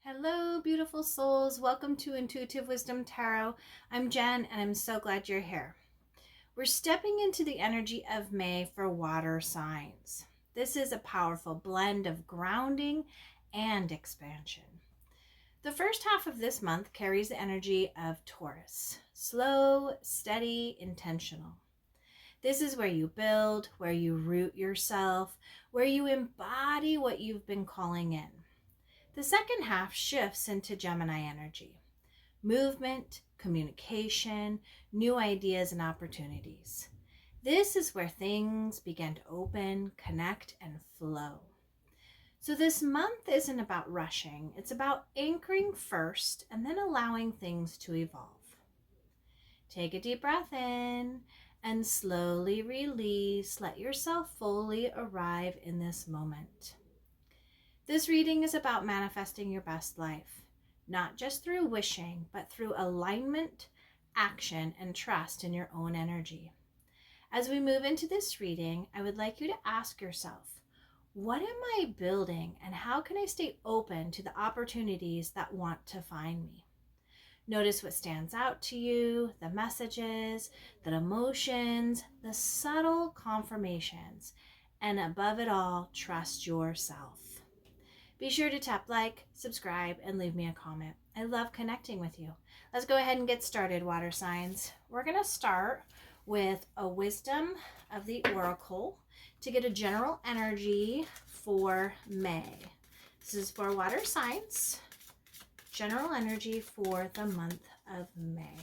Hello, beautiful souls. Welcome to Intuitive Wisdom Tarot. I'm Jen, and I'm so glad you're here. We're stepping into the energy of May for water signs. This is a powerful blend of grounding and expansion. The first half of this month carries the energy of Taurus. Slow, steady, intentional. This is where you build, where you root yourself, where you embody what you've been calling in. The second half shifts into Gemini energy. Movement, communication, new ideas and opportunities. This is where things begin to open, connect, and flow. So this month isn't about rushing. It's about anchoring first and then allowing things to evolve. Take a deep breath in and slowly release. Let yourself fully arrive in this moment. This reading is about manifesting your best life, not just through wishing, but through alignment, action, and trust in your own energy. As we move into this reading, I would like you to ask yourself, what am I building and how can I stay open to the opportunities that want to find me? Notice what stands out to you, the messages, the emotions, the subtle confirmations, and above it all, trust yourself. Be sure to tap like, subscribe, and leave me a comment. I love connecting with you. Let's go ahead and get started, water signs. We're going to start with a wisdom of the oracle to get a general energy for May. This is for water signs, general energy for the month of May.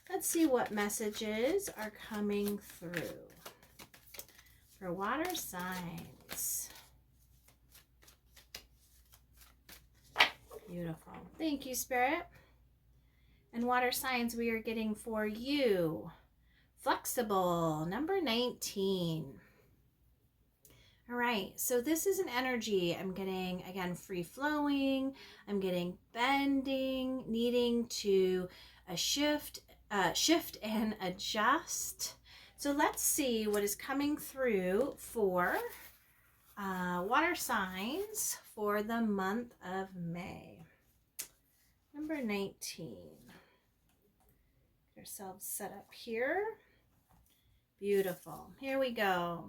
Let's see what messages are coming through for water signs. Beautiful. Thank you, Spirit. And water signs we are getting for you. Flexible, number 19. All right, so this is an energy I'm getting, again, free flowing. I'm getting bending, needing to shift and adjust. So let's see what is coming through for water signs for the month of May. Number 19. Get ourselves set up here. Beautiful. Here we go.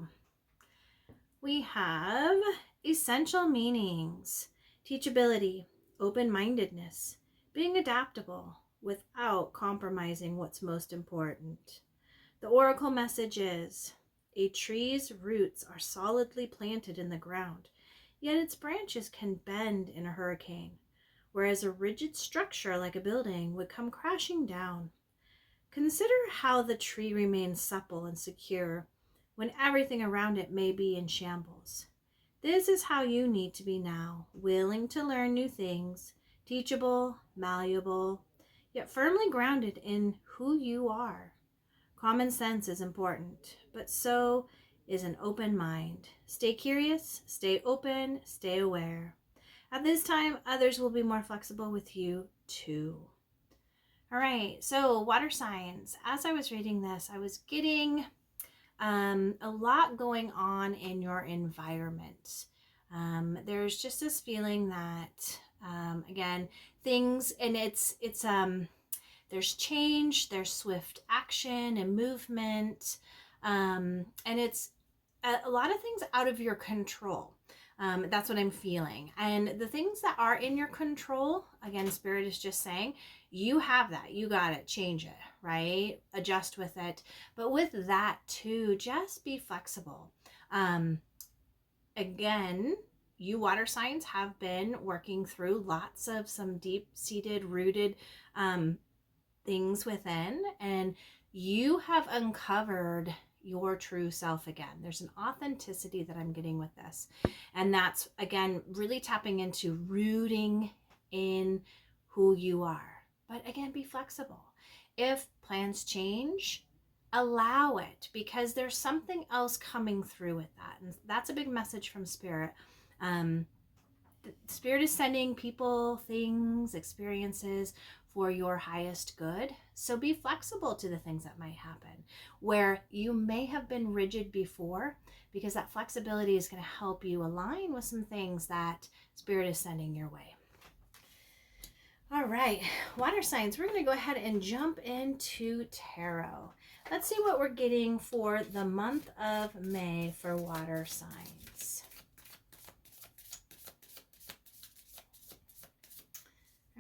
We have essential meanings, teachability, open-mindedness, being adaptable without compromising what's most important. The oracle message is, a tree's roots are solidly planted in the ground, yet its branches can bend in a hurricane, whereas a rigid structure like a building would come crashing down. Consider how the tree remains supple and secure when everything around it may be in shambles. This is how you need to be now, willing to learn new things, teachable, malleable, yet firmly grounded in who you are. Common sense is important, but so is an open mind. Stay curious, stay open, stay aware. At this time, others will be more flexible with you too. All right, so water signs. As I was reading this, I was getting a lot going on in your environment. There's just this feeling that, again, things, and there's change, there's swift action and movement, and it's a lot of things out of your control. That's what I'm feeling. And the things that are in your control, again, Spirit is just saying, you have that. You got it. Change it, right? Adjust with it. But with that too, just be flexible. Again, you water signs have been working through lots of some deep-seated, rooted things within, and you have uncovered your true self again. There's an authenticity that I'm getting with this. And that's, again, really tapping into rooting in who you are. But again, be flexible. If plans change, allow it, because there's something else coming through with that. And that's a big message from Spirit. Spirit is sending people, things, experiences for your highest good. So be flexible to the things that might happen where you may have been rigid before, because that flexibility is going to help you align with some things that Spirit is sending your way. All right, water signs, we're going to go ahead and jump into tarot. Let's see what we're getting for the month of May for water signs.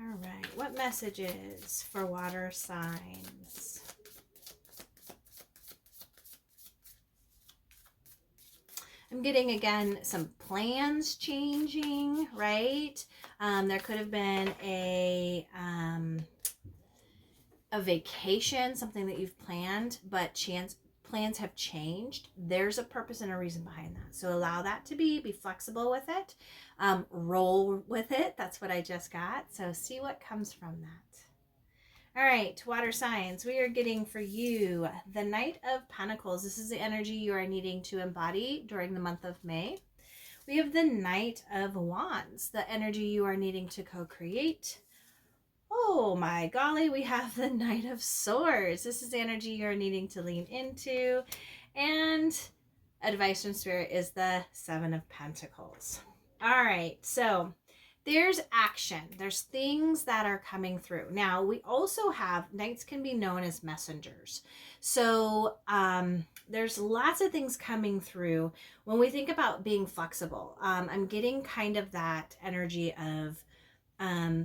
All right, what messages for water signs? I'm getting, again, some plans changing, right? There could have been a vacation, something that you've planned, but plans have changed. There's a purpose and a reason behind that. So allow that to be flexible with it. Roll with it. That's what I just got. So see what comes from that. All right, water signs, we are getting for you the Knight of Pentacles. This is the energy you are needing to embody during the month of May. We have the Knight of Wands, the energy you are needing to co-create. Oh my golly, we have the Knight of Swords. This is the energy you're needing to lean into. And advice from Spirit is the Seven of Pentacles. All right, so there's action. There's things that are coming through. Now, we also have, knights can be known as messengers. So there's lots of things coming through. When we think about being flexible, I'm getting kind of that energy of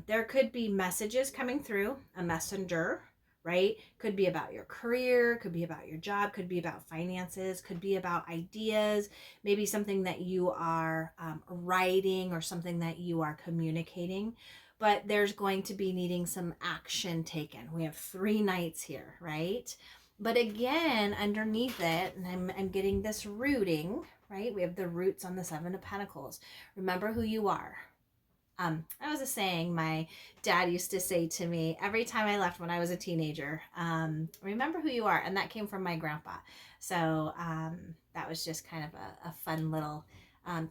there could be messages coming through, a messenger, right? Could be about your career, could be about your job, could be about finances, could be about ideas, maybe something that you are writing or something that you are communicating. But there's going to be needing some action taken. We have 3 knights here, right? But again, underneath it, and I'm getting this rooting, right? We have the roots on the 7 of Pentacles. Remember who you are. I was a saying my dad used to say to me every time I left when I was a teenager, remember who you are. And that came from my grandpa. So that was just kind of a fun little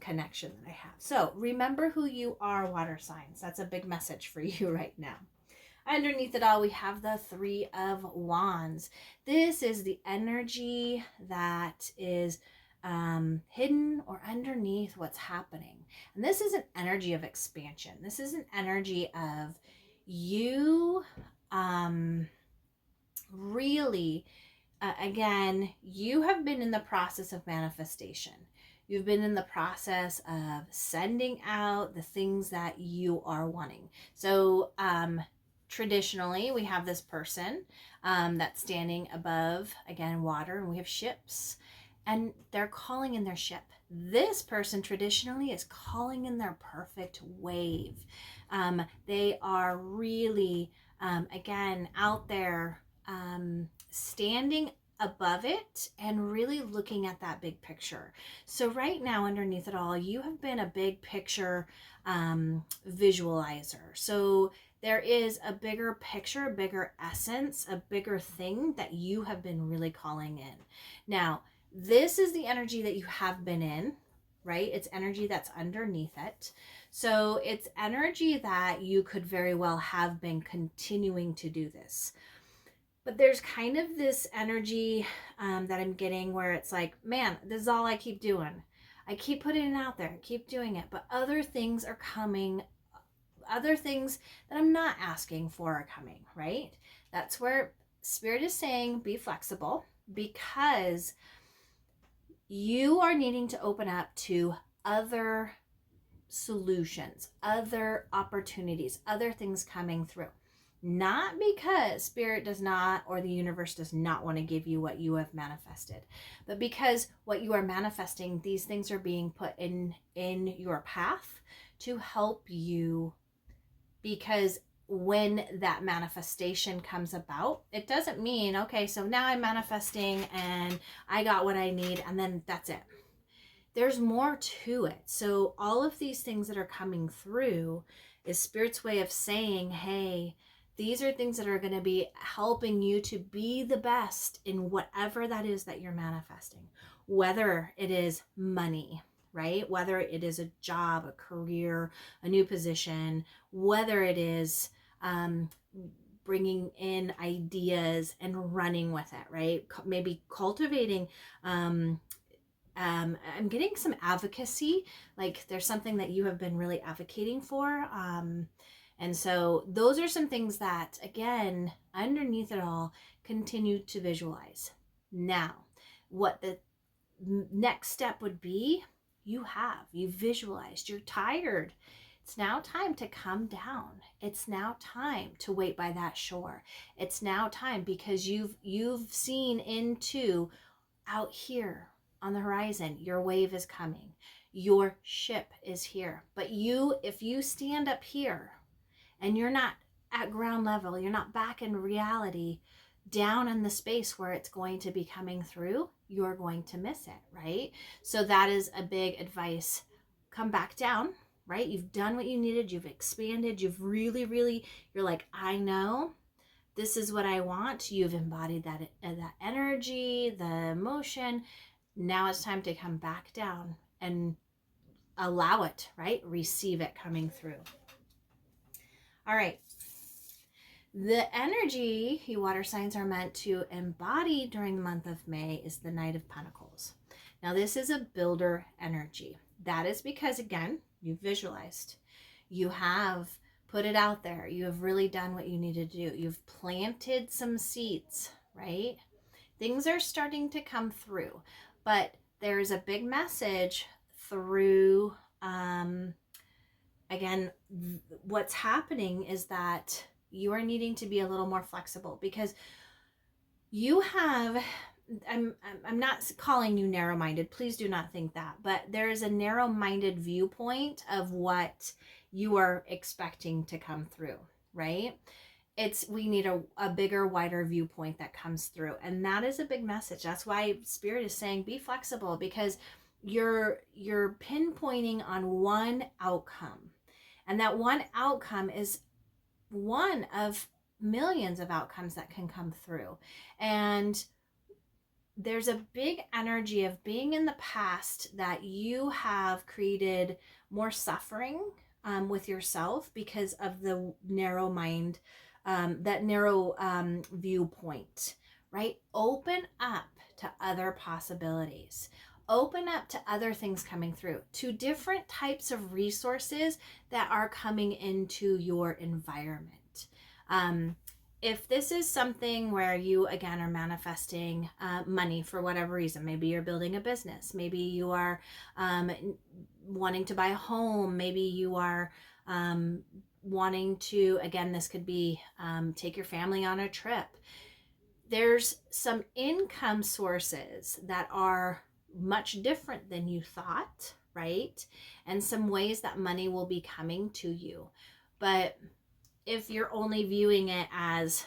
connection that I have. So remember who you are, water signs. That's a big message for you right now. Underneath it all, we have the 3 of Wands. This is the energy that is hidden or underneath what's happening. And this is an energy of expansion. This is an energy of you really, again, you have been in the process of manifestation. You've been in the process of sending out the things that you are wanting. So traditionally, we have this person that's standing above, again, water, and we have ships. And they're calling in their ship. This person traditionally is calling in their perfect wave. They are really, again, out there standing above it and really looking at that big picture. So right now, underneath it all, you have been a big picture visualizer. So there is a bigger picture, a bigger essence, a bigger thing that you have been really calling in. Now, this is the energy that you have been in, right? It's energy that's underneath it. So it's energy that you could very well have been continuing to do this. But there's kind of this energy that I'm getting where it's like, man, this is all I keep doing. I keep putting it out there, I keep doing it, but other things are coming. Other things that I'm not asking for are coming, right? That's where Spirit is saying be flexible, because you are needing to open up to other solutions, other opportunities, other things coming through. Not because Spirit does not, or the universe does not want to give you what you have manifested, but because what you are manifesting, these things are being put in your path to help you. Because when that manifestation comes about, it doesn't mean, okay, so now I'm manifesting and I got what I need and then that's it. There's more to it. So all of these things that are coming through is Spirit's way of saying, hey, these are things that are going to be helping you to be the best in whatever that is that you're manifesting. Whether it is money, right? Whether it is a job, a career, a new position, whether it is bringing in ideas and running with it, right? Maybe cultivating, I'm getting some advocacy, like there's something that you have been really advocating for, And so those are some things that, again, underneath it all, continue to visualize. Now, what the next step would be, you've visualized, you're tired. It's now time to come down. It's now time to wait by that shore. It's now time, because you've seen into out here on the horizon, your wave is coming. Your ship is here. But if you stand up here and you're not at ground level, you're not back in reality, down in the space where it's going to be coming through, you're going to miss it, right? So that is a big advice. Come back down, right? You've done what you needed. You've expanded. You've really, you're like, I know this is what I want. You've embodied that energy, the emotion. Now it's time to come back down and allow it, right? Receive it coming through. All right. The energy you water signs are meant to embody during the month of May is the Knight of Pentacles. Now, this is a builder energy. That is because, again, you've visualized. You have put it out there. You have really done what you need to do. You've planted some seeds, right? Things are starting to come through, but there's a big message through, again, what's happening is that you are needing to be a little more flexible, because you have, I'm not calling you narrow-minded. Please do not think that, but there is a narrow-minded viewpoint of what you are expecting to come through, right? We need a bigger, wider viewpoint that comes through. And that is a big message. That's why Spirit is saying, be flexible, because you're pinpointing on one outcome. And that one outcome is one of millions of outcomes that can come through. And there's a big energy of being in the past that you have created more suffering with yourself because of the narrow mind, that narrow viewpoint, right? Open up to other possibilities. Open up to other things coming through, to different types of resources that are coming into your environment. If this is something where you, again, are manifesting money for whatever reason, maybe you're building a business, maybe you are wanting to buy a home, maybe you are wanting to, again, this could be take your family on a trip. There's some income sources that are much different than you thought, right? And some ways that money will be coming to you. But if you're only viewing it as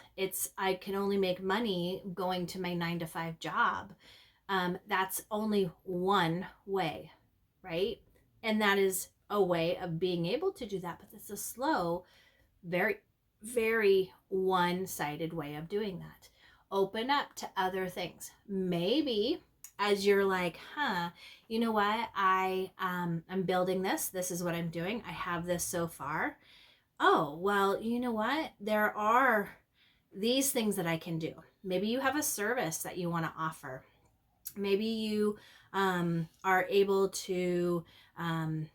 I can only make money going to my 9-to-5 job, that's only one way, right? And that is a way of being able to do that, but it's a slow, very, very one-sided way of doing that. Open up to other things. Maybe as you're like, you know what? I'm building this. This is what I'm doing. I have this so far. Oh, well, you know what? There are these things that I can do. Maybe you have a service that you want to offer. Maybe you are able to, I'm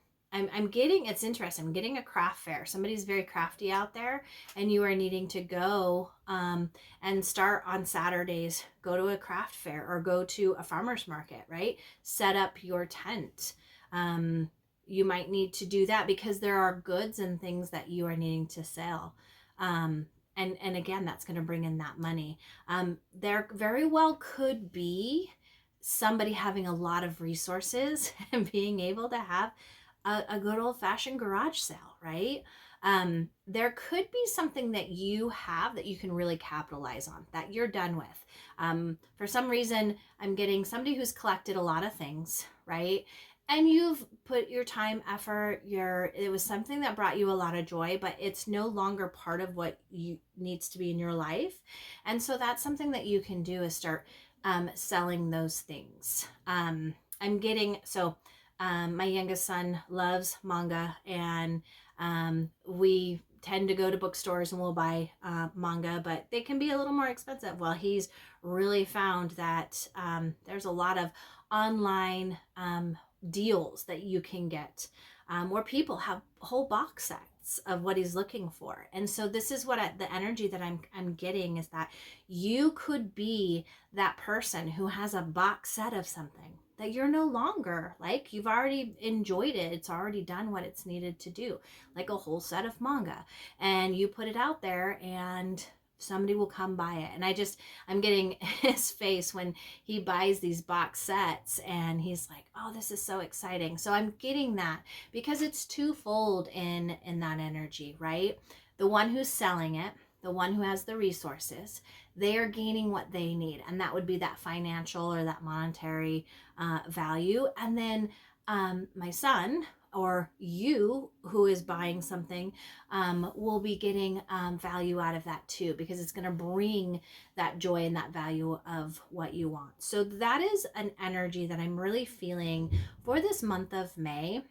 getting, it's interesting, I'm getting a craft fair. Somebody's very crafty out there, and you are needing to go and start on Saturdays, go to a craft fair or go to a farmer's market, right? Set up your tent. You might need to do that because there are goods and things that you are needing to sell. And again, that's going to bring in that money. There very well could be somebody having a lot of resources and being able to have a good old-fashioned garage sale, right? There could be something that you have that you can really capitalize on, that you're done with. For some reason, I'm getting somebody who's collected a lot of things, right? And you've put your time, effort, it was something that brought you a lot of joy, but it's no longer part of what needs to be in your life. And so that's something that you can do, is start selling those things. My youngest son loves manga, and we tend to go to bookstores and we'll buy manga, but they can be a little more expensive. Well, he's really found that there's a lot of online deals that you can get where people have whole box of what he's looking for. And so this is what the energy that I'm getting is that you could be that person who has a box set of something that you're no longer like. You've already enjoyed it. It's already done what it's needed to do, like a whole set of manga, and you put it out there and somebody will come buy it. And I'm getting his face when he buys these box sets and he's like, oh, this is so exciting. So I'm getting that because it's twofold in that energy, right? The one who's selling it, the one who has the resources, they are gaining what they need. And that would be that financial or that monetary value. And then my son, or you who is buying something, will be getting value out of that too, because it's going to bring that joy and that value of what you want. So that is an energy that I'm really feeling for this month of May.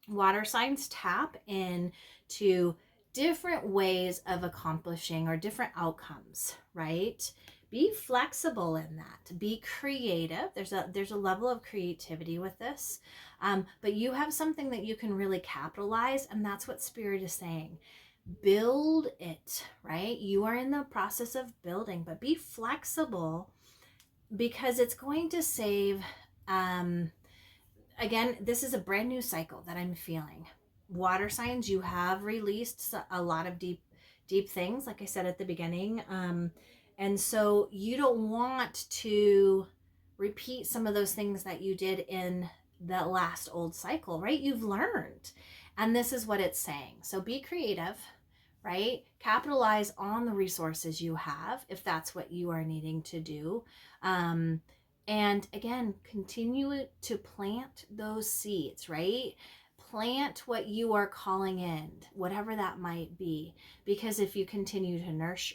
Water signs tap into different ways of accomplishing or different outcomes, right? Be flexible in that. Be creative. There's a level of creativity with this, but you have something that you can really capitalize, and that's what Spirit is saying. Build it, right? You are in the process of building, but be flexible because it's going to save. Again, this is a brand new cycle that I'm feeling. Water signs, you have released a lot of deep things, like I said at the beginning. And so you don't want to repeat some of those things that you did in the last old cycle, right? You've learned. And this is what it's saying. So be creative, right? Capitalize on the resources you have if that's what you are needing to do. And again, continue to plant those seeds, right? Plant what you are calling in, whatever that might be, because if you continue to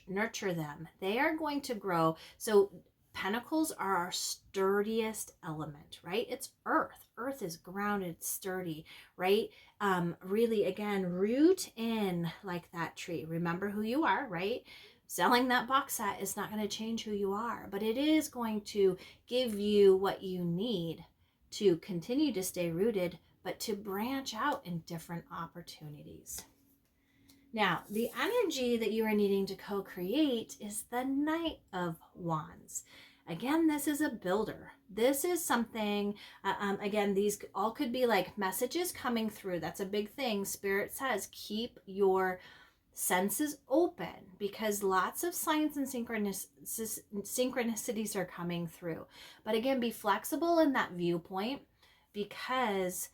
nurture them, they are going to grow. So pentacles are our sturdiest element, right? It's earth. Earth is grounded, sturdy, right? Really, again, root in like that tree. Remember who you are, right? Selling that box set is not going to change who you are, but it is going to give you what you need to continue to stay rooted, but to branch out in different opportunities. Now, the energy that you are needing to co-create is the Knight of Wands. Again, this is a builder. This is something, again, these all could be like messages coming through. That's a big thing. Spirit says, keep your senses open, because lots of signs and synchronicities are coming through. But again, be flexible in that viewpoint, because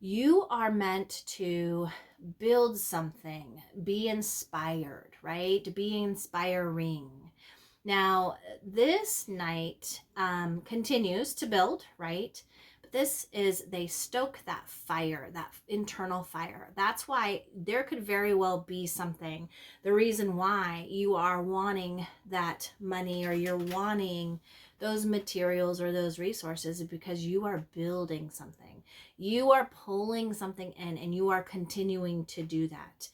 you are meant to build something, be inspired, right? Be inspiring. Now, this night continues to build, right? This is, they stoke that fire, that internal fire. That's why there could very well be something. The reason why you are wanting that money or you're wanting those materials or those resources is because you are building something. You are pulling something in and you are continuing to do that.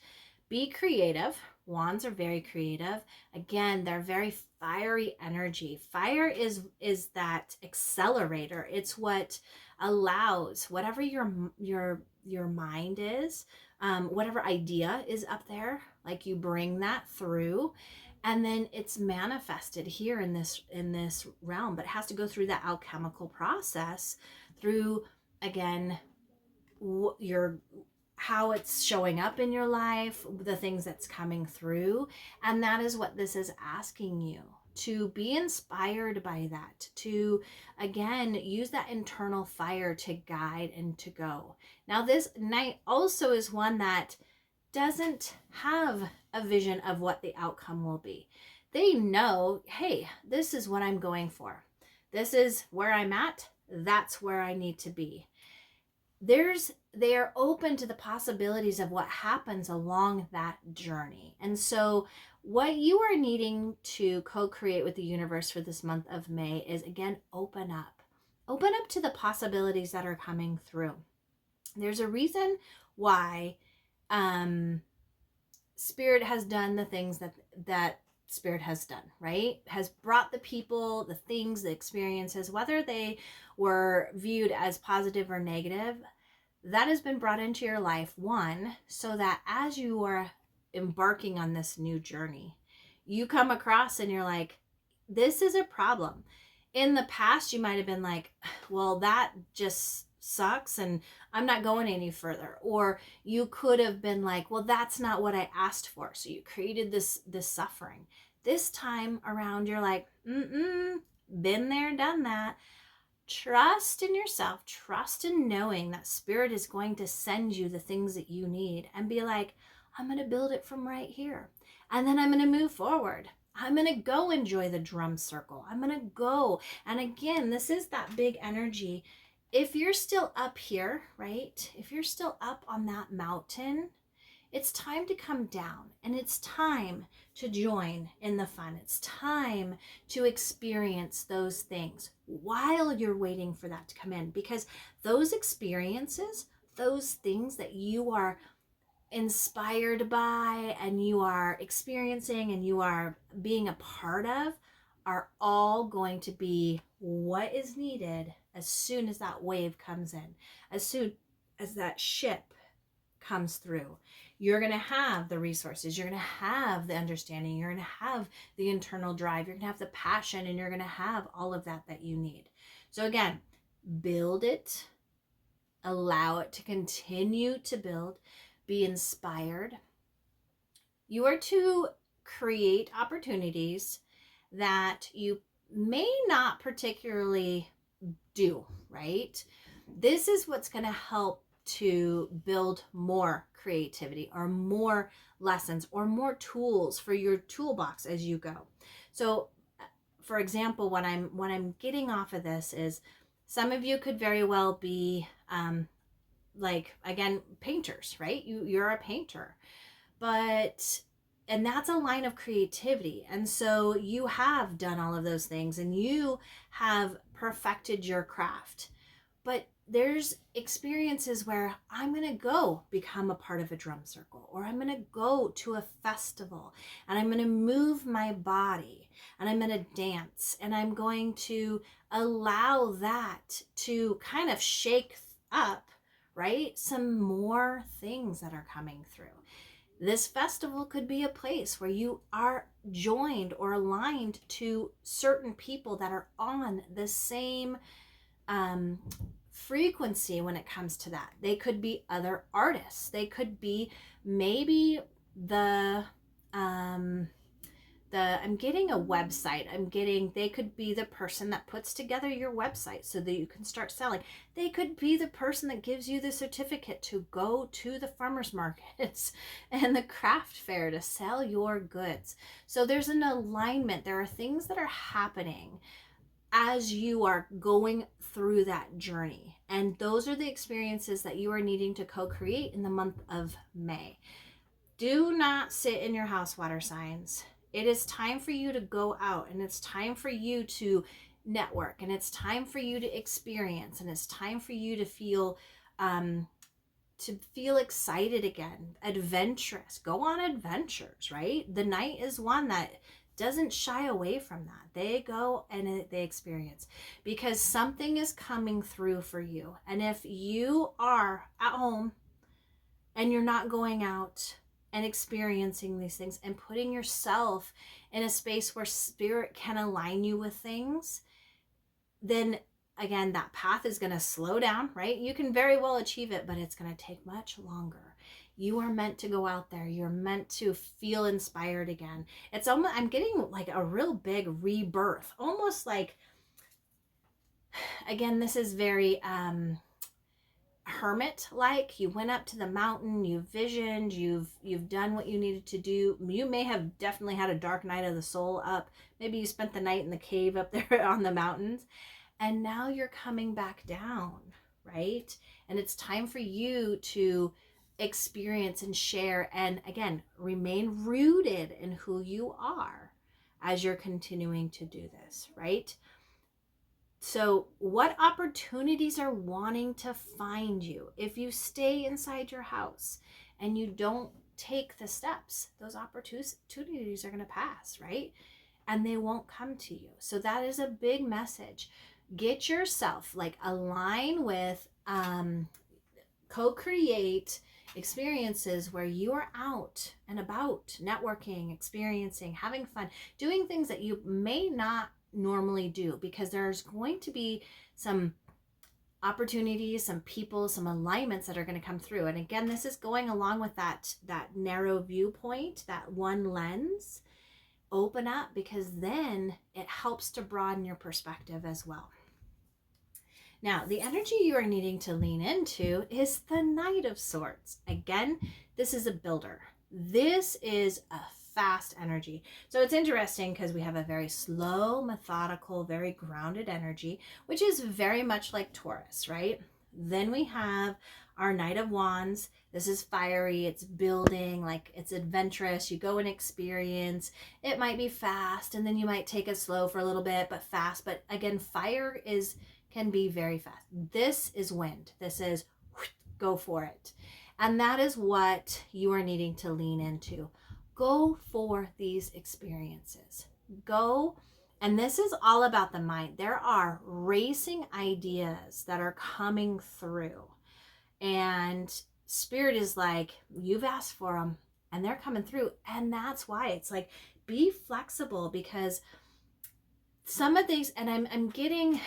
Be creative. Wands are very creative. Again, they're very fiery energy. Fire is that accelerator. It's what allows whatever your mind is, whatever idea is up there, like you bring that through, and then it's manifested here in this realm. But it has to go through that alchemical process through, again, how it's showing up in your life, the things that's coming through. And that is what this is asking you, to be inspired by that, to, again, use that internal fire to guide and to go. Now, this night also is one that doesn't have a vision of what the outcome will be. They know, hey, this is what I'm going for. This is where I'm at. That's where I need to be. They are open to the possibilities of what happens along that journey. And so what you are needing to co-create with the universe for this month of May is, again, open up to the possibilities that are coming through. There's a reason why Spirit has done the things that Spirit has done, right? Has brought the people, the things, the experiences, whether they were viewed as positive or negative. that has been brought into your life, one, so that as you are embarking on this new journey, you come across and you're like, this is a problem. In the past, you might have been like, well, that just sucks and I'm not going any further. Or you could have been like, well, that's not what I asked for. So you created this suffering. This time around, you're like, been there, done that. Trust in yourself, trust in knowing that spirit is going to send you the things that you need, and be like, I'm going to build it from right here. And then I'm going to move forward. I'm going to go enjoy the drum circle. I'm going to go. And again, this is that big energy. If you're still up here, right? If you're still up on that mountain, it's time to come down, and it's time to join in the fun. It's time to experience those things while you're waiting for that to come in, because those experiences, those things that you are inspired by and you are experiencing and you are being a part of, are all going to be what is needed as soon as that wave comes in, as soon as that ship comes through. You're going to have the resources, you're going to have the understanding, you're going to have the internal drive, you're going to have the passion, and you're going to have all of that you need. So again, build it, allow it to continue to build, be inspired. You are to create opportunities that you may not particularly do, right? This is what's going to help to build more creativity or more lessons or more tools for your toolbox as you go. So for example, what I'm getting off of this is, some of you could very well be like, again, painters, right? You're a painter, and that's a line of creativity. And so you have done all of those things and you have perfected your craft. But there's experiences where I'm going to go become a part of a drum circle, or I'm going to go to a festival and I'm going to move my body and I'm going to dance, and I'm going to allow that to kind of shake up, right? Some more things that are coming through. This festival could be a place where you are joined or aligned to certain people that are on the same frequency when it comes to that. They could be other artists. They could be maybe I'm getting a website. They could be the person that puts together your website so that you can start selling. They could be the person that gives you the certificate to go to the farmers markets and the craft fair to sell your goods. So there's an alignment. There are things that are happening as you are going through that journey. And those are the experiences that you are needing to co-create in the month of May. Do not sit in your house, water signs. It is time for you to go out, and it's time for you to network, and it's time for you to experience, and it's time for you to feel excited again, adventurous. Go on adventures, right? The Knight is one that doesn't shy away from that. They go and they experience, because something is coming through for you. And if you are at home and you're not going out and experiencing these things and putting yourself in a space where spirit can align you with things, then again, that path is going to slow down, right? You can very well achieve it, but it's going to take much longer. You are meant to go out there. You're meant to feel inspired again. It's almost, I'm getting like a real big rebirth, almost like, again, this is very hermit-like. You went up to the mountain, you visioned, you've done what you needed to do. You may have definitely had a dark night of the soul up. Maybe you spent the night in the cave up there on the mountains, and now you're coming back down, right? And it's time for you to experience and share, and again, remain rooted in who you are as you're continuing to do this, right? So what opportunities are wanting to find you? If you stay inside your house and you don't take the steps, those opportunities are going to pass, right? And they won't come to you. So that is a big message. Get yourself, like, align with co-create experiences where you are out and about, networking, experiencing, having fun, doing things that you may not normally do, because there's going to be some opportunities, some people, some alignments that are going to come through. And again, this is going along with that narrow viewpoint, that one lens. Open up, because then it helps to broaden your perspective as well. Now, the energy you are needing to lean into is the Knight of Swords. Again, this is a builder. This is a fast energy. So it's interesting because we have a very slow, methodical, very grounded energy, which is very much like Taurus, right? Then we have our Knight of Wands. This is fiery, it's building, like it's adventurous. You go and experience. It might be fast, and then you might take it slow for a little bit, but fast. But again, fire can be very fast. This is wind. This is go for it. And that is what you are needing to lean into. Go for these experiences. Go. And this is all about the mind. There are racing ideas that are coming through. And Spirit is like, you've asked for them and they're coming through. And that's why it's like, be flexible, because some of these, and I'm getting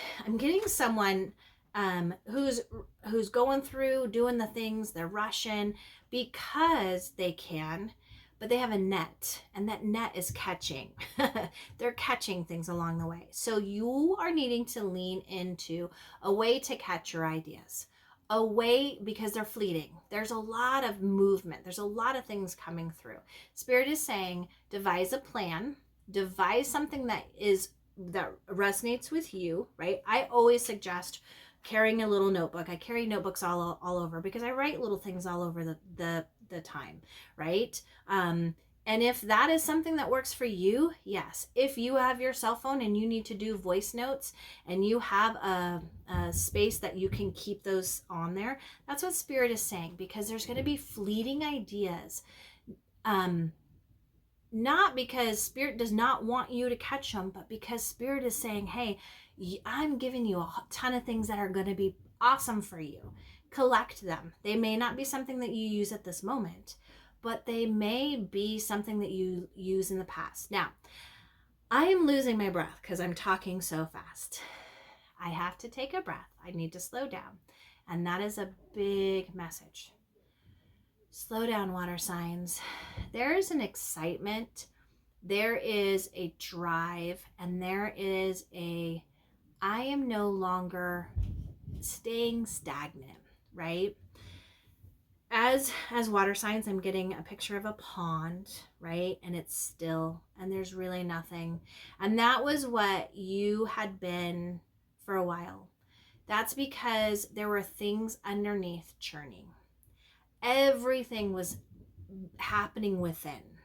someone who's going through doing the things, they're rushing because they can, but they have a net, and that net is catching. They're catching things along the way. So you are needing to lean into a way to catch your ideas. A way, because they're fleeting. There's a lot of movement. There's a lot of things coming through. Spirit is saying, devise a plan, devise something that resonates with you, right? I always suggest carrying a little notebook. I carry notebooks all over, because I write little things all over the time, right? And if that is something that works for you, yes. If you have your cell phone and you need to do voice notes and you have a space that you can keep those on there, that's what Spirit is saying, because there's going to be fleeting ideas. Not because Spirit does not want you to catch them, but because Spirit is saying, hey, I'm giving you a ton of things that are going to be awesome for you. Collect them. They may not be something that you use at this moment, but they may be something that you use in the past. Now, I am losing my breath because I'm talking so fast. I have to take a breath. I need to slow down. And that is a big message. Slow down, water signs. There is an excitement. There is a drive. And there is I am no longer staying stagnant, right? As water signs, I'm getting a picture of a pond, right? And it's still, and there's really nothing. And that was what you had been for a while. That's because there were things underneath churning. Everything was happening within.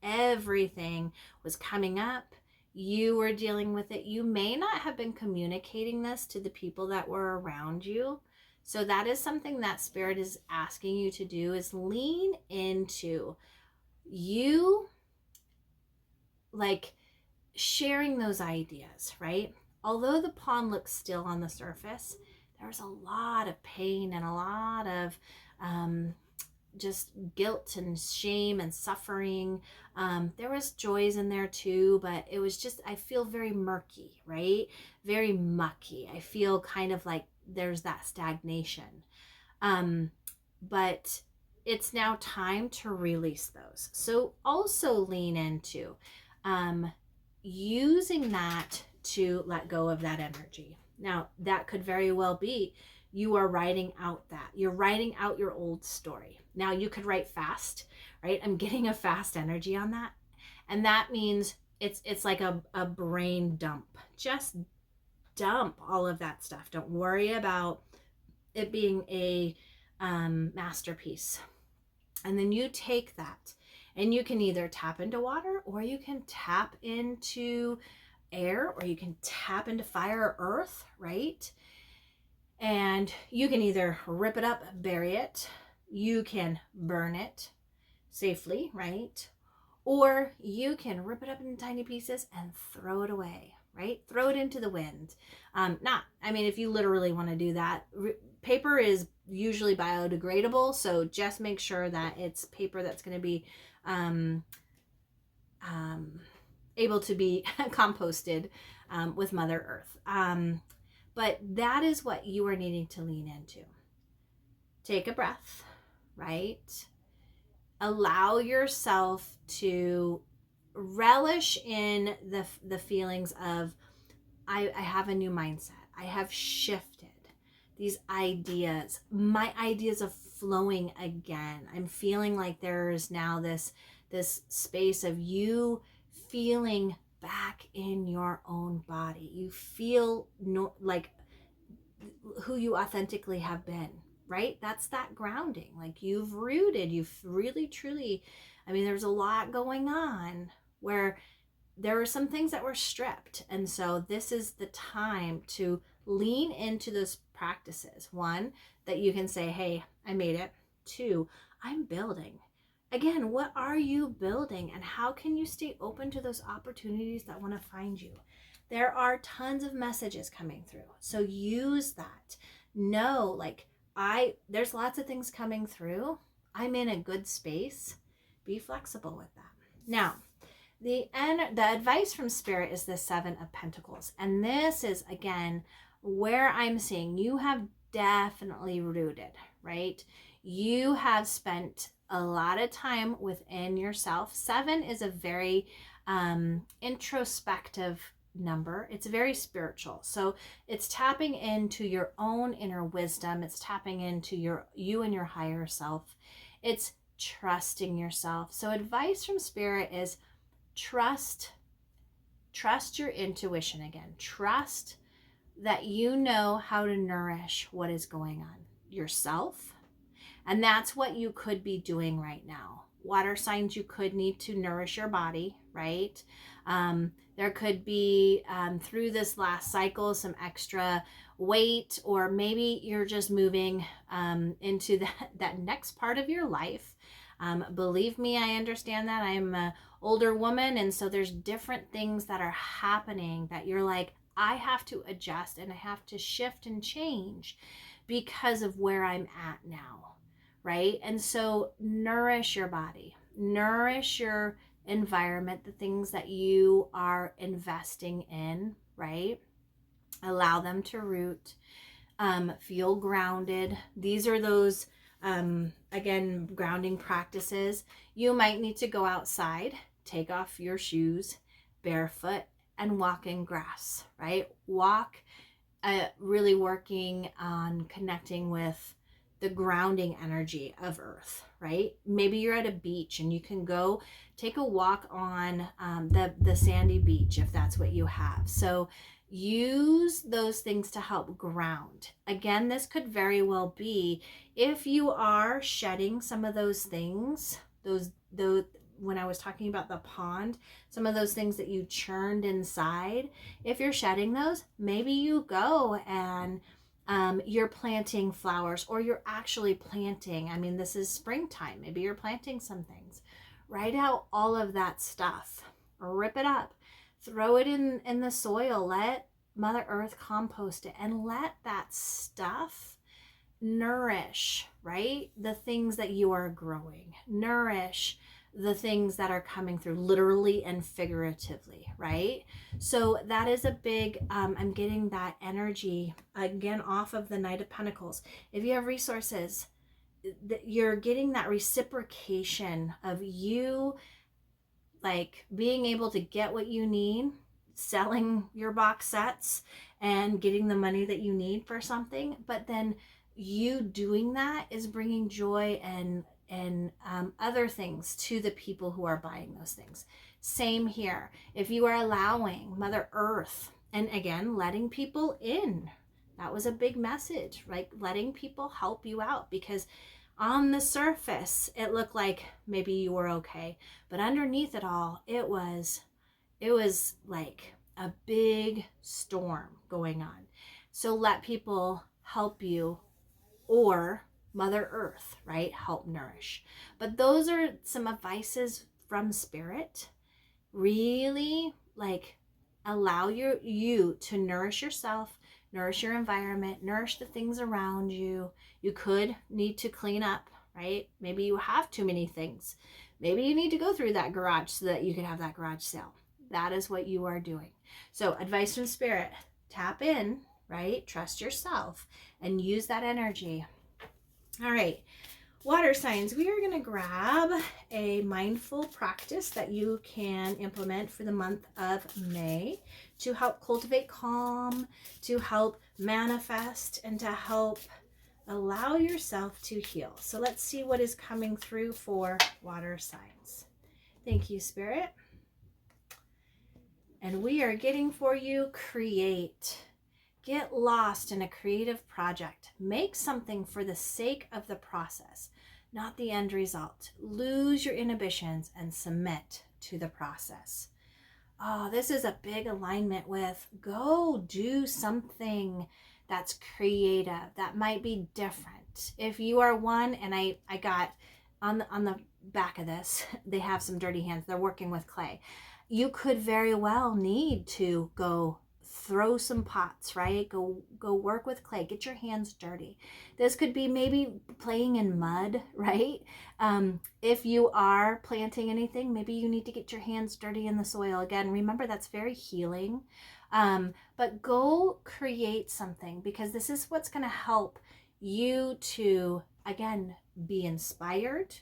Everything was coming up. You were dealing with it. You may not have been communicating this to the people that were around you. So that is something that Spirit is asking you to do, is lean into you, like sharing those ideas, right? Although the pond looks still on the surface, there's a lot of pain and a lot of just guilt and shame and suffering. There was joys in there too, but it was just, I feel very murky, right? Very mucky. I feel kind of like there's that stagnation. But it's now time to release those. So also lean into using that to let go of that energy. Now, that could very well be you are writing out that. You're writing out your old story. Now, you could write fast, right? I'm getting a fast energy on that. And that means it's like a brain dump. Just dump all of that stuff. Don't worry about it being a masterpiece. And then you take that and you can either tap into water, or you can tap into air, or you can tap into fire or earth, right? And you can either rip it up, bury it, you can burn it safely, right? Or you can rip it up into tiny pieces and throw it away, right? Throw it into the wind. If you literally want to do that, paper is usually biodegradable, so just make sure that it's paper that's going to be able to be composted with Mother Earth. But that is what you are needing to lean into. Take a breath, right? Allow yourself to relish in the feelings of, I have a new mindset. I have shifted these ideas. My ideas are flowing again. I'm feeling like there's now this space of you feeling back in your own body. You feel like who you authentically have been, right? That's that grounding. Like you've rooted, you've really, truly, I mean, there's a lot going on where there were some things that were stripped. And so this is the time to lean into those practices. One, that you can say, hey, I made it. Two, I'm building. Again, what are you building, and how can you stay open to those opportunities that want to find you? There are tons of messages coming through. So use that. Know, like, there's lots of things coming through. I'm in a good space. Be flexible with that. Now, the advice from Spirit is the Seven of Pentacles. And this is, again, where I'm seeing you have definitely rooted, right? You have spent a lot of time within yourself. 7 is a very introspective number. It's very spiritual. So it's tapping into your own inner wisdom. It's tapping into you and your higher self. It's trusting yourself. So advice from Spirit is trust your intuition again. Trust that you know how to nourish what is going on yourself. And that's what you could be doing right now. Water signs, you could need to nourish your body, right? There could be, through this last cycle, some extra weight, or maybe you're just moving into that next part of your life. Believe me, I understand that. I'm an older woman, and so there's different things that are happening that you're like, I have to adjust and I have to shift and change because of where I'm at now, right? And so nourish your body, nourish your environment, the things that you are investing in, right? Allow them to root, feel grounded. These are those, again, grounding practices. You might need to go outside, take off your shoes, barefoot, and walk in grass, right? Walk, really working on connecting with the grounding energy of Earth, right? Maybe you're at a beach and you can go take a walk on the sandy beach if that's what you have. So use those things to help ground. Again, this could very well be if you are shedding some of those things, those when I was talking about the pond, some of those things that you churned inside, if you're shedding those, maybe you go and you're planting flowers, or you're actually planting. I mean, this is springtime. Maybe you're planting some things. Write out all of that stuff. Rip it up. Throw it in the soil. Let Mother Earth compost it, and let that stuff nourish, right? The things that you are growing. Nourish the things that are coming through, literally and figuratively, right? So that is a big, I'm getting that energy again off of the Knight of Pentacles. If you have resources, you're getting that reciprocation of you like being able to get what you need, selling your box sets and getting the money that you need for something, but then you doing that is bringing joy and other things to the people who are buying those things. Same here. If you are allowing Mother Earth, and again, letting people in, that was a big message, right? Letting people help you out, because on the surface, it looked like maybe you were okay, but underneath it all, it was like a big storm going on. So let people help you, or Mother Earth, right? Help nourish. But those are some advices from Spirit. Really like allow you to nourish yourself, Nourish your environment, nourish the things around you. You could need to clean up, right? Maybe you have too many things. Maybe you need to go through that garage so that you can have that garage sale. That is what you are doing. So advice from Spirit, tap in, right? Trust yourself and use that energy. All right, water signs, we are going to grab a mindful practice that you can implement for the month of May to help cultivate calm, to help manifest, and to help allow yourself to heal. So let's see what is coming through for water signs. Thank you, Spirit. And we are getting for you, create. Get lost in a creative project. Make something for the sake of the process, not the end result. Lose your inhibitions and submit to the process. Oh, this is a big alignment with go do something that's creative, that might be different. If you are one, and I got on the back of this, they have some dirty hands. They're working with clay. You could very well need to go throw some pots, right? Go work with clay. Get your hands dirty. This could be maybe playing in mud, right? If you are planting anything, maybe you need to get your hands dirty in the soil. Again, remember that's very healing. But go create something, because this is what's going to help you to, again, be inspired.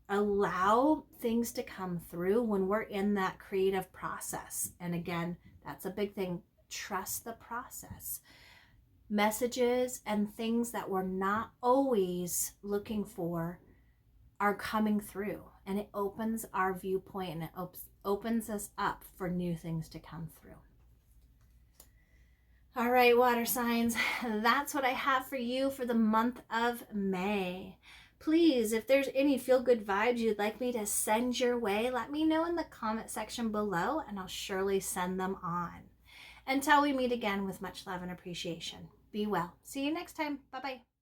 Allow things to come through when we're in that creative process. And again, that's a big thing. Trust the process. Messages and things that we're not always looking for are coming through, and it opens our viewpoint, and it opens us up for new things to come through. All right, water signs, that's what I have for you for the month of May. Please, if there's any feel-good vibes you'd like me to send your way, let me know in the comment section below, and I'll surely send them on. Until we meet again, with much love and appreciation, be well. See you next time. Bye-bye.